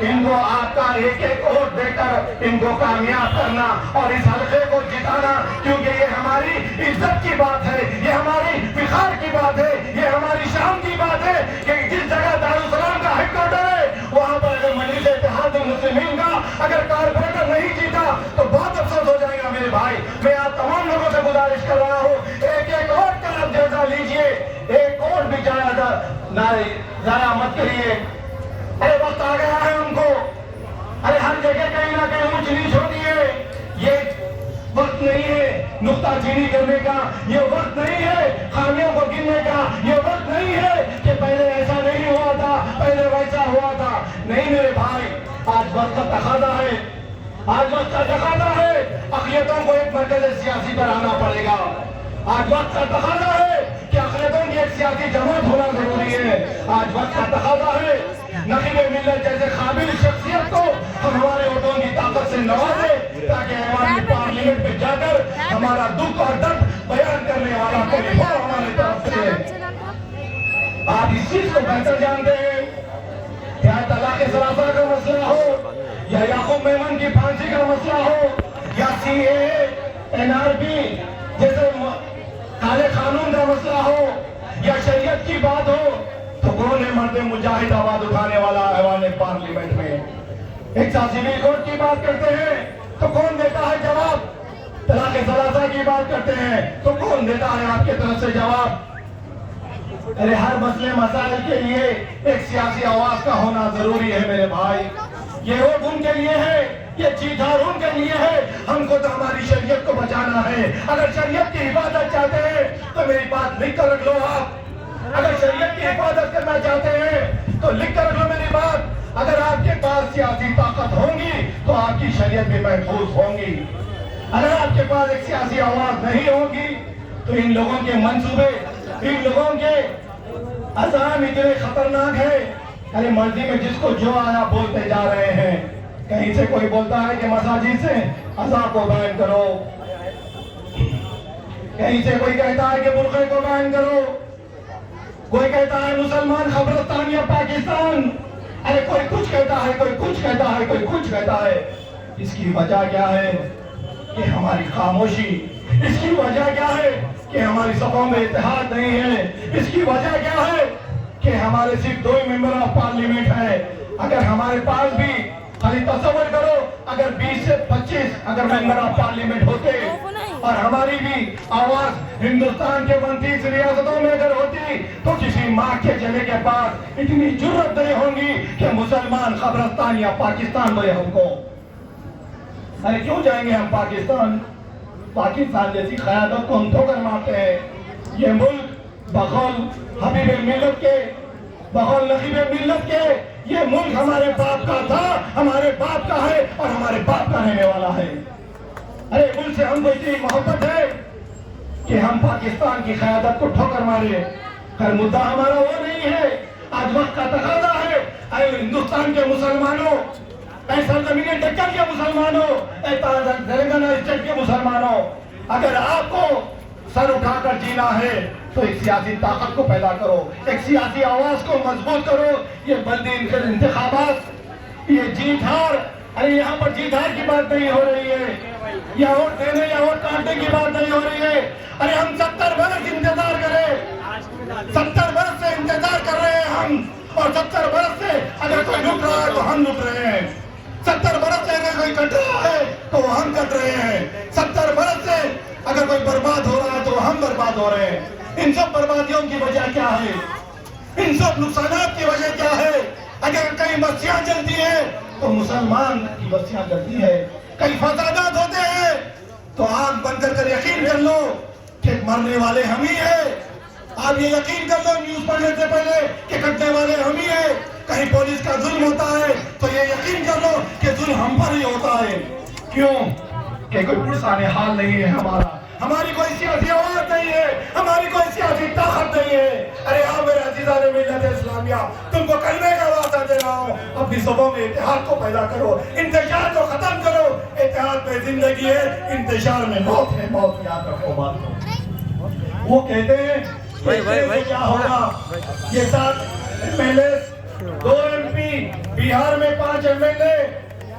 ان کو آپ کا ایک ایک ووٹ دے کر ان کو کامیاب کرنا اور اس حلقے کو جتانا، کیونکہ یہ ہماری عزت کی بات ہے، یہ ہماری فخر کی بات ہے، یہ ہماری شان کی بات ہے کہ جس جگہ دارالسلام کا ہیڈ کوارٹر ہے وہاں پر اگر مجلس اتحاد المسلمین کا اگر کارپوریٹر نہیں جیتا تو بہت افسوس ہو جائے گا میرے بھائی۔ میں آپ تمام لوگوں سے گزارش کر رہا ہوں، ایک ایک ووٹ کا آپ جائزہ لیجئے، ایک ووٹ بھی ضائع مت کریے۔ ارے وقت آ گیا ہے ہم کو، ارے ہر جگہ کہیں نہ کہیں اونچ نیچ ہوتی ہے، یہ وقت نہیں ہے نکتہ چینی کرنے کا، یہ وقت نہیں ہے خامیوں کو گننے کا، یہ وقت نہیں ہے کہ پہلے ایسا نہیں ہوا تھا، پہلے ویسا ہوا تھا۔ نہیں میرے بھائی، آج وقت کا تقاضا ہے، آج وقت کا تقاضا ہے، اقلیتوں کو ایک مرکز سیاسی پر آنا پڑے گا۔ آج وقت کا تقاضا ہے کہ اقلیتوں کی ایک سیاسی جماعت ہونا ضروری ہے۔ آج وقت کا تقاضا ہے نقیب ملت جیسے قابل شخصیت کو ہم ہمارے ووٹوں کی طاقت سے نوازیں تاکہ ایوان پارلیمنٹ پہ جا کر ہمارا دکھ اور درد بیان کرنے والا کوئی ہو ہمارے طرف سے۔ آپ اس چیز کو بہتر جانتے ہیں، یا طلاق ثلاثہ کا مسئلہ ہو، یا یعقوب میمن کی پھانسی کا مسئلہ ہو، یا سی اے NRP جیسے کالے قانون کا مسئلہ ہو، یا شریعت کی بات ہو، تو کون ہے مرد مجاہد آواز اٹھانے والا ایوان پارلیمنٹ میں؟ ایک سیوی کوڈ کی بات کرتے ہیں تو کون دیتا ہے جواب؟ طلاق ثلاثہ کی بات کرتے ہیں تو کون دیتا ہے آپ کی طرف سے جواب؟ ارے ہر مسئلے مسائل کے لیے ایک سیاسی آواز کا ہونا ضروری ہے میرے بھائی۔ یہ ووٹ ان کے لیے ہے، یہ جیت ہار ان کے لیے ہے، ہم کو تو ہماری شریعت کو بچانا ہے۔ اگر شریعت کی حفاظت چاہتے ہیں تو میری بات لکھ کر رکھ لو آپ، اگر شریعت کی حفاظت کرنا چاہتے ہیں تو لکھ کر رکھ لو میری بات۔ اگر آپ کے پاس سیاسی طاقت ہوگی تو آپ کی شریعت بھی محفوظ ہوگی۔ اگر آپ کے پاس ایک سیاسی آواز نہیں ہوگی تو ان لوگوں کے منصوبے، ان لوگوں کے عزائم اتنے خطرناک ہیں۔ ارے مرضی میں جس کو جو آیا بولتے جا رہے ہیں۔ کہیں سے کوئی بولتا ہے کہ مساجد سے اذان کو بین کرو، کہیں سے کوئی کہتا ہے کہ برقعے کو بین کرو، کوئی کہتا ہے مسلمان قبرستان یا پاکستان۔ ارے کوئی کچھ کہتا ہے، کوئی کچھ کہتا ہے، کوئی کچھ کہتا ہے۔ اس کی وجہ کیا ہے؟ کہ ہماری خاموشی۔ اس کی وجہ کیا ہے؟ کہ ہماری صفوں میں اتحاد نہیں ہے۔ اس کی وجہ کیا ہے؟ کہ ہمارے صرف 2 ممبر آف پارلیمنٹ ہیں۔ اگر ہمارے پاس بھی، خالی تصور کرو، اگر 20 سے 25 اگر ممبر آف پارلیمنٹ ہوتے اور ہماری بھی آواز ہندوستان کے 29 ریاستوں میں اگر ہوتی تو کسی ماں کے چلے کے پاس اتنی جرت نہیں ہوگی کہ مسلمان قبرستان یا پاکستان بولے ہم کو۔ ارے کیوں جائیں گے ہم پاکستان؟ پاکستان جیسی قیادت کو ہم ٹھوکر مارتے ہیں۔ یہ ملک بقول حبیب ملت کے، بقول نقیب ملت کے، یہ ملک ہمارے باپ کا تھا، ہمارے باپ کا ہے اور ہمارے باپ کا رہنے والا ہے۔ ارے ملک سے ہم کو اتنی محبت ہے کہ ہم پاکستان کی قیادت کو ٹھوکر مارے۔ خیر مدعا ہمارا وہ نہیں ہے، آج وقت کا تقاضا ہے۔ اے ہندوستان کے مسلمانوں، اے سرزمین دکن کے مسلمانوں، اے تلنگانہ اسٹیٹ کے مسلمانوں، اگر آپ کو سر اٹھا کر جینا ہے تو ایک سیاسی طاقت کو پیدا کرو، ایک سیاسی آواز کو مضبوط کرو۔ یہ بلدی انتخابات، یہ جیت ہار، ارے یہاں پر جیت ہار کی بات نہیں ہو رہی ہے، یا ووٹ دینے یا ووٹ کاٹنے کی بات نہیں ہو رہی ہے۔ ارے ہم 70 برس انتظار کریں، 70 برس سے انتظار کر رہے ہیں ہم، اور 70 برس سے اگر کوئی لٹ رہا ہے تو ہم لٹ رہے ہیں، 70 برس سے اگر کوئی کٹ رہا ہے تو وہ ہم کٹ رہے ہیں، 70 برس سے اگر کوئی برباد ہو رہا ہے تو ہم برباد ہو رہے ہیں۔ ان سب بربادیوں کی وجہ کیا ہے؟ ان سب نقصانات کی وجہ کیا ہے؟ اگر کہیں بستیاں جلتی ہیں تو مسلمان کی بستیاں جلتی ہے، کئی فسادات ہوتے ہیں تو آنکھ بند کر یقین کر لو کہ مرنے والے ہم ہی ہیں۔ آپ یہ یقین کر لو نیوز پڑھنے سے پہلے کہ کٹنے والے ہم ہی ہیں۔ کہیں پولیس کا ظلم ہوتا ہے تو یہ یقین کر لو کہ ظلم ہم پر ہی ہوتا ہے۔ کیوں؟ کہ کوئی پرسان حال نہیں ہے ہمارا، ہماری کوئی سیاسی آواز نہیں ہے، ہماری کوئی سیاسی طاقت نہیں ہے۔ ارے ہاں میرے عزیزان ملت اسلامیہ، تم کو کلمے کا وعدہ دے رہا ہوں، اپنی صفوں میں اتحاد کو پیدا کرو، انتشار کو ختم کرو۔ اتحاد میں زندگی ہے، انتشار میں موت ہے، موت یاد رکھو بات کو۔ وہ کہتے ہیں کیا ہوگا؟ یہ 7 MLA، 2 MP، بہار میں 5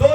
2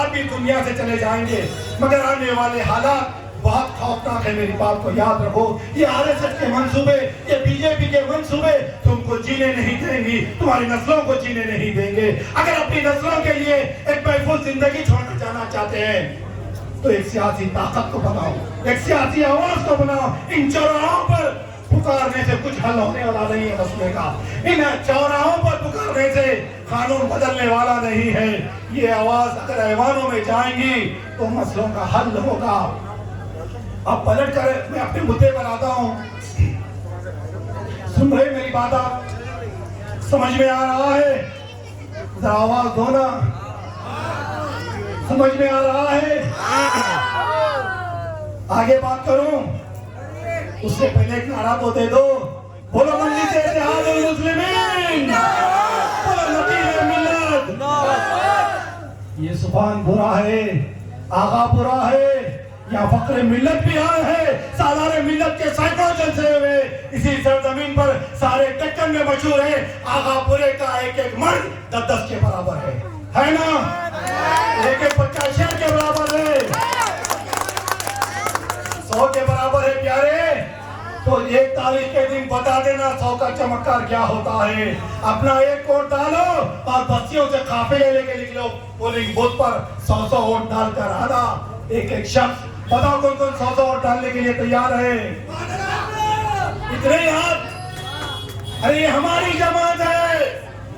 آپ بھی دنیا سے چلے جائیں گے، مگر آنے والے حالات بہت خوفناک ہے. میری بات کو یاد رکھو. یہ RSS کے منصوبے، یہ BJP کے منصوبے تم کو جینے نہیں دیں گی، تمہاری نسلوں کو جینے نہیں دیں گے. اگر اپنی نسلوں کے لیے ایک محفوظ زندگی چھوڑنا جانا چاہتے ہیں تو ایک سیاسی طاقت کو بناؤ، ایک سیاسی آواز کو بناؤ. ان چوراہوں پر پکارنے سے کچھ حل ہونے والا نہیں ہے مسئلے کا. ان چوراہوں پر پکارنے سے قانون بدلنے والا نہیں ہے. یہ آواز اگر ایوانوں میں جائیں گی تو مسئلوں کا حل ہوگا. اب پلٹ کر میں اپنے مدعے پر آتا ہوں. سن رہے میری بات؟ آپ سمجھ میں آ رہا ہے؟ ذرا آواز دو نا. سمجھ میں آ رہا ہے؟ آگے بات کروں اس سے پہلے ایک نعرہ تو دے دو. بولو مجلس اتحاد المسلمین، بولو نقیب ملت. یہ زبان برا ہے، آغا برا ہے، یا فخر ملت بھی آئے ہیں. سالار ملت کے سینکڑوں جلسے ہوئے اسی سرزمین پر سارے دکن میں مشہور ہے. آغا پورے کا ایک ایک مرد 10 کے برابر ہے نا؟ ایک ایک بچہ شیر کے برابر ہے، 100 کے برابر ہے. پیارے تو ایک تاریخ کے دن بتا دینا 100 کا چمکار کیا ہوتا ہے. اپنا ایک ووٹ ڈالو اور بستیوں سے قافلے لے کے نکلو پولنگ بوتھ پر. 100 ووٹ ڈال کر آنا. ایک ایک شخص بتاؤ کون کون 100 ووٹ ڈالنے کے لیے تیار ہے؟ اتنے ہاتھ. ارے یہ ہماری جماعت ہے،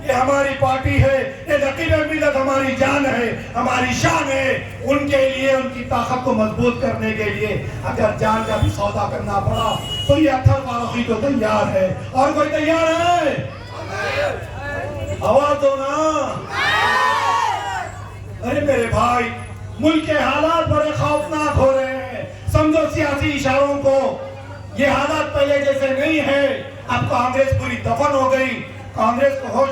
یہ ہماری پارٹی ہے، یہ نقیب ملت ہماری جان ہے، ہماری شان ہے. ان کے لیے، ان کی طاقت کو مضبوط کرنے کے لیے اگر جان کا بھی سودا کرنا پڑا تو یہ اطہر فاروقی تو تیار ہے. اور کوئی تیار ہے؟ آواز دو نا. ارے میرے بھائی، ملک کے حالات بڑے خوفناک ہو رہے ہیں. سمجھو سیاسی اشاروں کو، یہ حالات پہلے جیسے نہیں ہے. اب کانگریس پوری دفن ہو گئی. کانگریس کو ہوش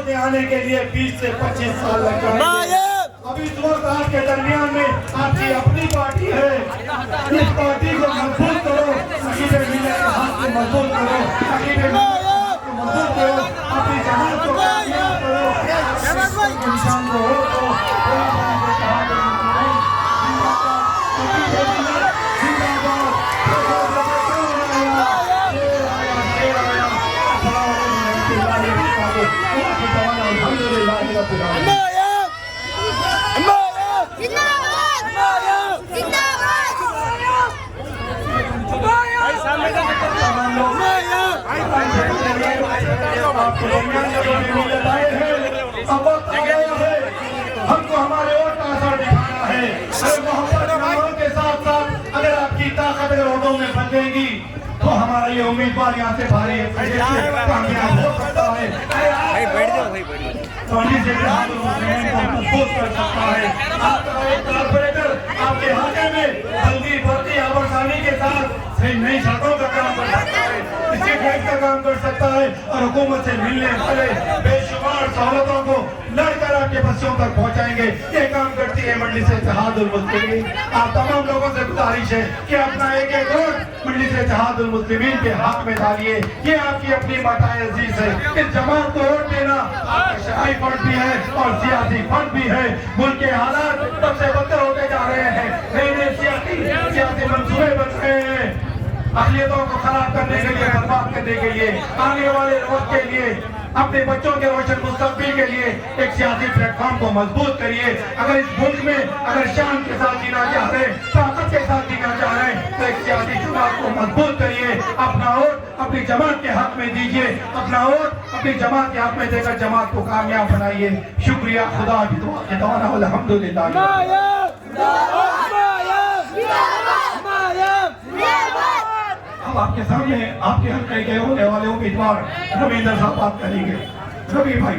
میں آنے کے لیے 20 سے 25 سال لگ جائیں گے. ابھی اس وقت آپ کے درمیان میں آپ کی اپنی پارٹی ہے. اس پارٹی کو مضبوط کرو، نقیب ملت کے ہاتھ کو مضبوط کرو، نقیب ملت کو مضبوط کرو، اپنی جماعت کو کامیاب کرو. انسان کو ہو تو ہم کو ہمارے ووٹ کا اثر دکھانا ہے. محبت کے ساتھ ساتھ اگر آپ کی طاقت اگر ووٹوں میں بن گی تو ہمارا یہ امیدوار یہاں سے بھاری کامیاب ہو سکتا ہے. محفوظ کر سکتا ہے. آپ کا ایک کارپوریٹر آپ کے حلقے میں جلدی بھرتی آبرسانی کے ساتھ نئی سڑکوں کا کام کر سکتا ہے، اسٹریٹ لائٹ کا کام کر سکتا ہے، اور حکومت سے ملنے والے بے شمار سہولتوں کو لڑ کر آپ کے بستیوں تک پہنچائیں گے. یہ کام کرتی ہے مجلس اتحاد المسلمین. آپ تمام لوگوں سے گزارش ہے کہ اپنا ایک ایک ووٹ مجلس اتحاد المسلمین کے حق میں ڈالیے. یہ آپ کی اپنی متاع عزیز ہے. اس جماعت کو ووٹ دینا آپ کا شرعی فرض بھی ہے اور سیاسی فرض بھی ہے. ملک کے حالات سب سے بدتر ہوتے جا رہے ہیں. نئے نئے سیاسی منصوبے بن رہے ہیں اقلیتوں کو خراب کرنے کے لیے، برباد کرنے کے لیے، آنے والے وقت کے لیے، اپنے بچوں کے روشن مستقبل کے لیے ایک سیاسی پلیٹ فارم کو مضبوط کریے. اگر اس ملک میں اگر شان کے ساتھ جینا چاہ رہے ہیں، طاقت کے ساتھ جینا چاہ رہے ہیں تو ایک سیاسی جماعت کو مضبوط کریے. اپنا ووٹ اپنی جماعت کے حق میں دیجیے. اپنا ووٹ اپنی جماعت کے حق میں دے کر جماعت کو کامیاب بنائیے. شکریہ. خدا کی دعا کے دعوانا الحمدللہ. اب آپ کے سامنے آپ کے حلقے کے ہونے والے امیدوار رویندر صاحب بات کریں گے. روی بھائی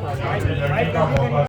یہاں سے لڑنے کا موقع